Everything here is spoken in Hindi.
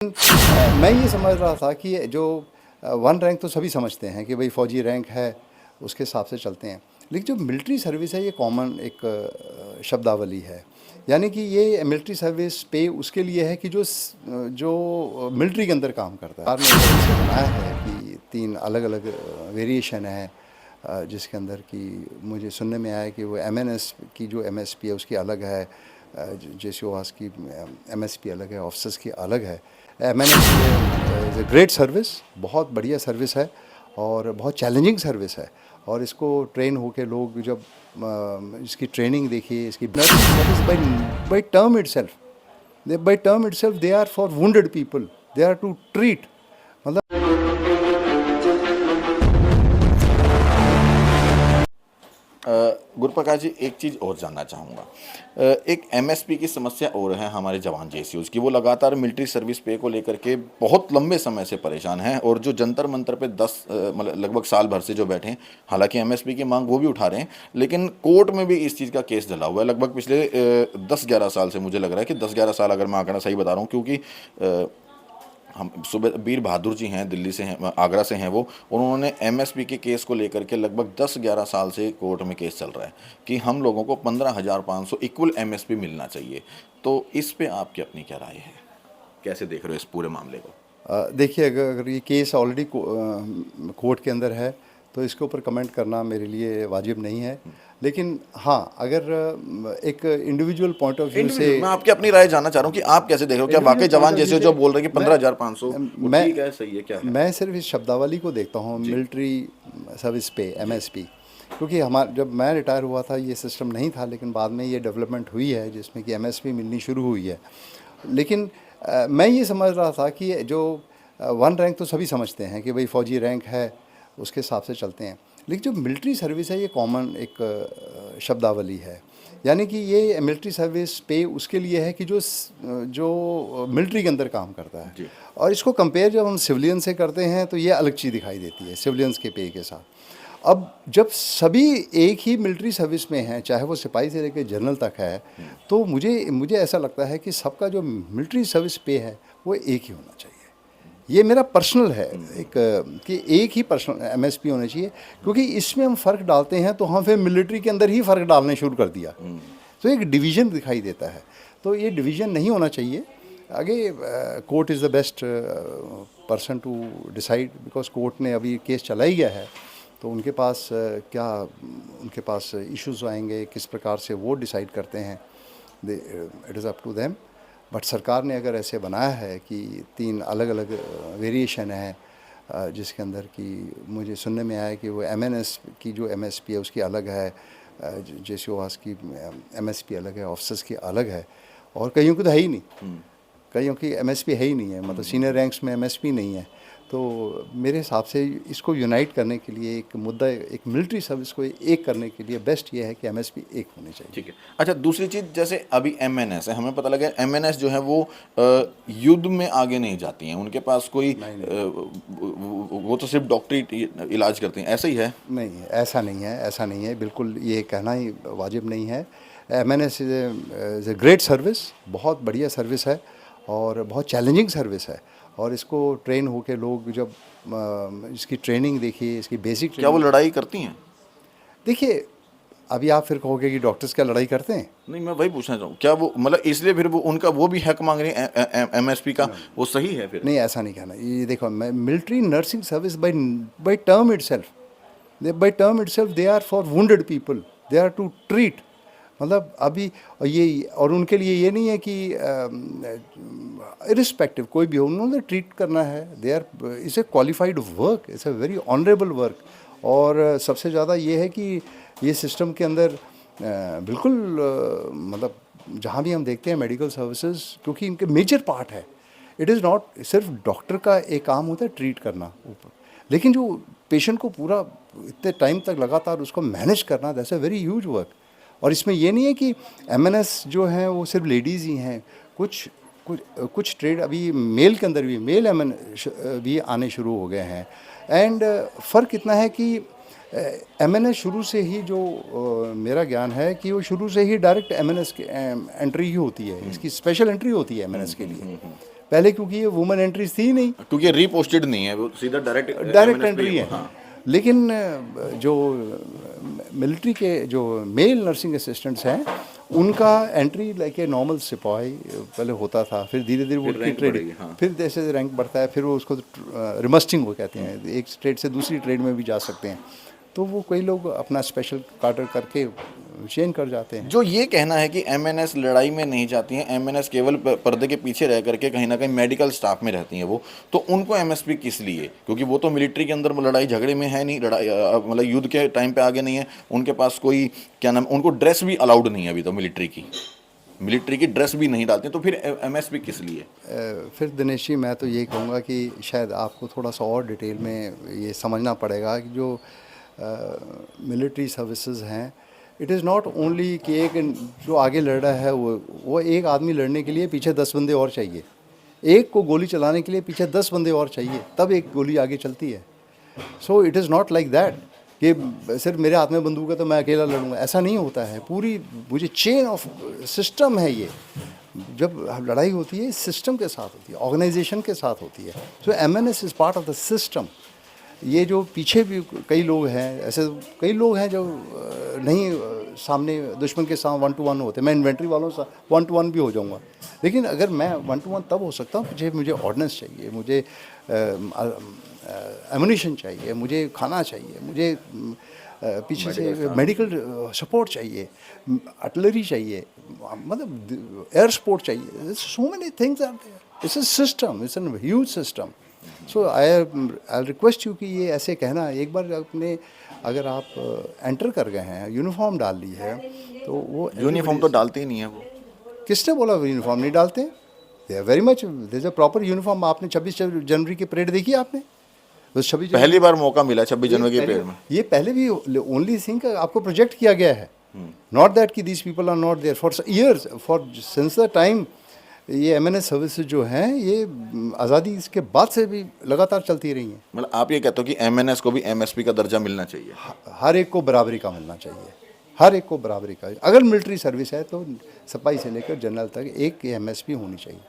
मैं ये समझ रहा था कि जो वन रैंक तो सभी समझते हैं कि भाई फौजी रैंक है, उसके हिसाब से चलते हैं। लेकिन जो मिलिट्री सर्विस है ये कॉमन एक शब्दावली है। यानी कि ये मिलिट्री सर्विस पे उसके लिए है कि जो मिलिट्री के अंदर काम करता है। सरकार ने इसे बनाया है कि 3 अलग अलग वेरिएशन है, जिसके अंदर कि मुझे सुनने में आया कि वो एमएनएस की जो एमएसपी है उसकी अलग है, जेसीओएस की एमएसपी अलग है, ऑफिसर्स की अलग है। MNS is a great service, बहुत बढ़िया सर्विस है और बहुत चैलेंजिंग सर्विस है। और इसको ट्रेन होके लोग जब इसकी ट्रेनिंग देखिए, इसकी service by term itself they are for wounded people, they are to treat. मतलब गुरुप्रकाश जी, एक चीज़ और जानना चाहूँगा। एक एमएसपी की समस्या और है हमारे जवान जेसीओज की। वो लगातार मिलिट्री सर्विस पे को लेकर के बहुत लंबे समय से परेशान हैं और जो जंतर मंतर पे 10 मतलब लगभग साल भर से जो बैठे हैं, हालांकि एमएसपी की मांग वो भी उठा रहे हैं, लेकिन कोर्ट में भी इस चीज़ का केस चला हुआ है लगभग पिछले 10-11 साल से। मुझे लग रहा है कि 10-11 साल, अगर मैं आंकड़ा सही बता रहा हूँ, क्योंकि हम सुबह वीर बहादुर जी हैं, दिल्ली से हैं, आगरा से हैं वो, उन्होंने एमएसपी के केस को लेकर के लगभग 10-11 साल से कोर्ट में केस चल रहा है कि हम लोगों को 15,500 इक्वल एमएसपी मिलना चाहिए। तो इस पे आपकी अपनी क्या राय है, कैसे देख रहे हो इस पूरे मामले को? देखिए, अगर ये केस ऑलरेडी कोर्ट के अंदर है तो इसके ऊपर कमेंट करना मेरे लिए वाजिब नहीं है। लेकिन हाँ, अगर एक इंडिविजुअल पॉइंट ऑफ व्यू से मैं आपकी अपनी राय जानना चाह रहा हूँ कि आप कैसे देख रहे हो। क्या वाकई जवान जैसे जो बोल रहे हैं कि 15,500 ठीक है, सही है, क्या है? मैं सिर्फ इस शब्दावली को देखता हूँ, मिलिट्री सर्विस पे एमएसपी। क्योंकि हमारा जब मैं रिटायर हुआ था ये सिस्टम नहीं था, लेकिन बाद में ये डेवलपमेंट हुई है जिसमें कि एमएसपी मिलनी शुरू हुई है। लेकिन मैं ये समझ रहा था कि जो वन रैंक तो सभी समझते हैं कि भाई फौजी रैंक है, उसके हिसाब से चलते हैं। लेकिन जो मिलिट्री सर्विस है ये कॉमन एक शब्दावली है। यानी कि ये मिलिट्री सर्विस पे उसके लिए है कि जो मिलिट्री के अंदर काम करता है। और इसको कंपेयर जब हम सिविलियन से करते हैं तो ये अलग चीज़ दिखाई देती है सिविलियंस के पे के साथ। अब जब सभी एक ही मिलिट्री सर्विस में हैं, चाहे वो सिपाही से लेकर जनरल तक है, तो मुझे ऐसा लगता है कि सबका जो मिलिट्री सर्विस पे है वो एक ही होना चाहिए। ये मेरा पर्सनल है एक कि एक ही पर्सनल एमएसपी होना चाहिए। क्योंकि इसमें हम फ़र्क डालते हैं तो हम फिर मिलिट्री के अंदर ही फ़र्क डालने शुरू कर दिया, तो एक डिवीज़न दिखाई देता है। तो ये डिवीज़न नहीं होना चाहिए। आगे court is the best person to decide, because court ने अभी केस चला ही गया है, तो उनके पास क्या उनके पास इश्यूज़ आएंगे, किस प्रकार से वो डिसाइड करते हैं, it is up to them. But सरकार ने अगर ऐसे बनाया है कि 3 अलग अलग वेरिएशन है, जिसके अंदर कि मुझे सुनने में आया कि वो एमएनएस की जो एमएसपी है उसकी अलग है, जेसीओएस की एमएसपी अलग है, ऑफिसर्स की अलग है, और कईयों की तो है ही नहीं। कईयों की एमएसपी है ही नहीं है, मतलब सीनियर रैंक्स में एमएसपी नहीं है। तो मेरे हिसाब से इसको यूनाइट करने के लिए एक मुद्दा, एक मिलिट्री सर्विस को एक करने के लिए बेस्ट ये है कि एमएसपी एक होनी चाहिए। ठीक है। अच्छा, दूसरी चीज़, जैसे अभी एमएनएस है, हमें पता लगा एमएनएस जो है वो युद्ध में आगे नहीं जाती हैं, उनके पास कोई वो तो सिर्फ डॉक्टरी इलाज करते हैं, ऐसा ही है? नहीं, ऐसा नहीं है, ऐसा नहीं है, बिल्कुल ये कहना ही वाजिब नहीं है। MNS is a great service, बहुत बढ़िया सर्विस है और बहुत चैलेंजिंग सर्विस है। और इसको ट्रेन होके लोग जब इसकी ट्रेनिंग देखिए, इसकी बेसिक, क्या वो लड़ाई करती हैं? देखिए, अभी आप फिर कहोगे कि डॉक्टर्स क्या लड़ाई करते हैं? नहीं, मैं वही पूछना चाहूँ, क्या वो मतलब इसलिए फिर वो उनका वो भी हक मांग रहे हैं एमएसपी का, वो सही है फिर? नहीं, ऐसा नहीं कहना। ये देखो, military nursing service by term itself they are for wounded people, they are to treat. मतलब अभी ये, और उनके लिए ये नहीं है कि इरिस्पेक्टिव कोई भी हो उन्होंने ट्रीट करना है। They are, it's a qualified work, it's a very honourable work. और सबसे ज़्यादा ये है कि ये सिस्टम के अंदर बिल्कुल मतलब जहाँ भी हम देखते हैं मेडिकल सर्विसेज, क्योंकि इनके मेजर पार्ट है। इट इज़ नॉट सिर्फ डॉक्टर का एक काम होता है ट्रीट करना ऊपर, लेकिन जो पेशेंट को पूरा इतने टाइम तक लगातार उसको मैनेज करना, that's a very huge work. और इसमें ये नहीं है कि एमएनएस जो हैं वो सिर्फ लेडीज़ ही हैं, कुछ ट्रेड अभी मेल के अंदर भी मेल एमएन भी आने शुरू हो गए हैं। एंड फ़र्क इतना है कि एमएनएस शुरू से ही जो मेरा ज्ञान है कि वो शुरू से ही डायरेक्ट एमएनएस की एंट्री ही होती है, इसकी स्पेशल एंट्री होती है एमएनएस के लिए। पहले क्योंकि ये वुमेन एंट्रीज थी ही नहीं, क्योंकि रीपोस्टेड नहीं है, वो सीधा डायरेक्ट डायरेक्ट एंट्री है। हाँ। लेकिन जो मिलिट्री के जो मेल नर्सिंग असिस्टेंट्स हैं उनका एंट्री लाइक ए नॉर्मल सिपाही पहले होता था, फिर धीरे धीरे वो फिर रैंक ट्रेड, बढ़ेगी, हाँ। फिर जैसे रैंक बढ़ता है फिर वो उसको रिमस्टिंग वो कहते हैं, एक ट्रेड से दूसरी ट्रेड में भी जा सकते हैं। तो वो कई लोग अपना स्पेशल कार्टर करके चेंज कर जाते हैं। जो ये कहना है कि एमएनएस लड़ाई में नहीं जाती हैं, एमएनएस केवल पर्दे के पीछे रह करके कहीं ना कहीं मेडिकल स्टाफ में रहती हैं वो, तो उनको एमएसपी किस लिए? क्योंकि वो तो मिलिट्री के अंदर लड़ाई झगड़े में है नहीं, लड़ाई मतलब युद्ध के टाइम पे आगे नहीं है, उनके पास कोई क्या नाम, उनको ड्रेस भी अलाउड नहीं है अभी तो, मिलिट्री की ड्रेस भी नहीं डालते, तो फिर एमएसपी किस लिए? फिर दिनेश जी मैं तो ये कहूँगा कि शायद आपको थोड़ा सा और डिटेल में ये समझना पड़ेगा कि जो मिलिट्री सर्विसेज हैं, इट इज़ नॉट ओनली कि एक जो आगे लड़ रहा है वो एक आदमी लड़ने के लिए पीछे 10 बंदे और चाहिए, एक को गोली चलाने के लिए पीछे 10 बंदे और चाहिए, तब एक गोली आगे चलती है। So it is not like that कि सिर्फ मेरे हाथ में बंदूक है तो मैं अकेला लड़ूंगा, ऐसा नहीं होता है। पूरी मुझे चेन ऑफ सिस्टम है ये, जब लड़ाई होती है सिस्टम के साथ होती है, ऑर्गेनाइजेशन के साथ होती है। So MNS is part of the system. ये जो पीछे भी कई लोग हैं, ऐसे कई लोग हैं जो नहीं सामने दुश्मन के साथ 1-to-1 होते, मैं इन्वेंट्री वालों से 1-to-1 भी हो जाऊंगा, लेकिन अगर मैं 1-to-1 तब हो सकता हूँ मुझे ऑर्डिनेंस चाहिए, मुझे एमुनिशन चाहिए, मुझे खाना चाहिए, मुझे पीछे से मेडिकल सपोर्ट चाहिए, आर्टिलरी चाहिए, मतलब एयर सपोर्ट चाहिए। So many things are there, it's a system, it's an huge system. So I request you कि ये ऐसे कहना, एक बार अपने अगर आप एंटर कर गए हैं, यूनिफॉर्म डाल ली है, तो वो यूनिफॉर्म तो डालते ही नहीं है वो। किसने बोला यूनिफॉर्म नहीं डालते? They are very much, there is a proper uniform. आपने 26 जनवरी की परेड देखी आपने? बस 26 पहली बार मौका मिला 26 जनवरी के परेड में। ये पहले भी ओनली थिंग आपको प्रोजेक्ट किया गया है, नॉट दैट कि these people are not there for years, for since the time ये एमएनएस सर्विसेज जो हैं ये आज़ादी इसके बाद से भी लगातार चलती रही हैं। मतलब आप ये कहते हो कि एमएनएस को भी एमएसपी का दर्जा मिलना चाहिए? हर एक को बराबरी का मिलना चाहिए, हर एक को बराबरी का। अगर मिलिट्री सर्विस है तो सिपाही से लेकर जनरल तक एक एमएसपी होनी चाहिए।